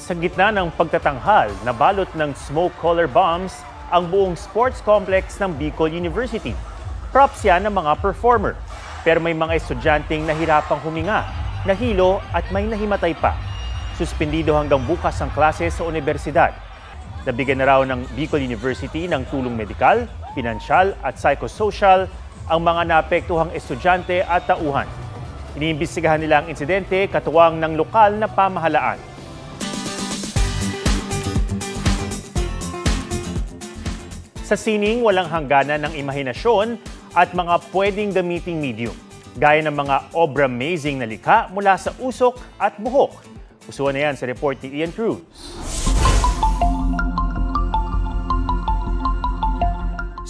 Sa gitna ng pagtatanghal na balot ng smoke color bombs ang buong sports complex ng Bicol University. Props yan ng mga performer. Pero may mga estudyanteng nahirapang huminga, nahilo at may nahimatay pa. Suspendido hanggang bukas ang klase sa universidad. Nabigyan na raw ng Bicol University ng tulong medikal, pinansyal at psychosocial ang mga naapektuhang estudyante at tauhan. Iniimbestigahan nila ang insidente katuwang ng lokal na pamahalaan. Sa sining, walang hangganan ng imahinasyon at mga pwedeng gamiting medium, gaya ng mga obra-amazing na likha mula sa usok at buhok. Usuan na yan sa report ni Ian Cruz.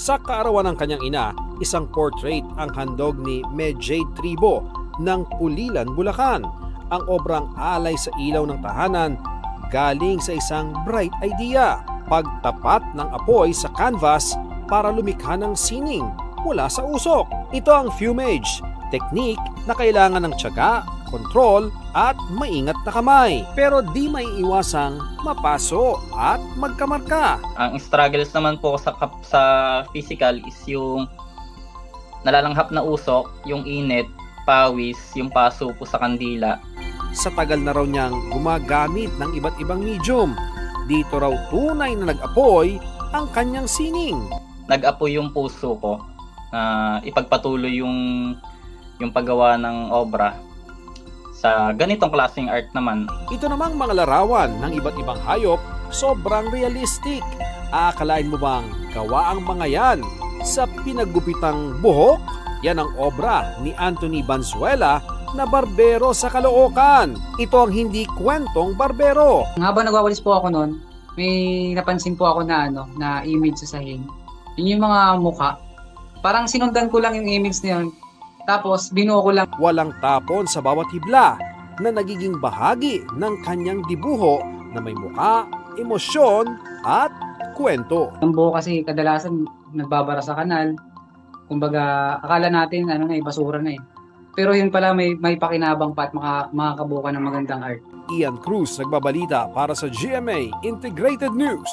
Sa kaarawan ng kanyang ina, isang portrait ang handog ni Medjade Tribo ng Pulilan, Bulacan. Ang obrang alay sa ilaw ng tahanan galing sa isang bright idea. Pagtapat ng apoy sa canvas para lumikha ng sining mula sa usok. Ito ang fumage, technique na kailangan ng tiyaga, kontrol at maingat na kamay. Pero di may iwasang mapaso at magkamarka. Ang struggles naman po sa physical is yung nalalanghap na usok, yung init, pawis, yung paso po sa kandila. Sa tagal na raw niyang gumagamit ng iba't ibang medium, dito raw tunay na nag-apoy ang kanyang sining. Nag-apoy yung puso ko na ipagpatuloy yung paggawa ng obra sa ganitong klaseng art naman. Ito namang mga larawan ng iba't ibang hayop, sobrang realistic. Aakalain mo bang gawa ang mga yan sa pinaggupitang buhok? Yan ang obra ni Anthony Banzuela na barbero sa Caloocan. Ito ang hindi kwentong barbero. Habang nagwawalis po ako noon, may napansin po ako na image sa sahig. Yun yung mga mukha. Parang sinundan ko lang yung image na yun. Tapos binuo ko lang. Walang tapon sa bawat hibla na nagiging bahagi ng kanyang dibuho na may mukha, emosyon at kwento. Ang buho kasi kadalasan nagbabara sa kanal. Kumbaga akala natin basura na eh. Pero yun pala may pakinabang pa at makakabuka ng magandang art. Ian Cruz nagbabalita para sa GMA Integrated News.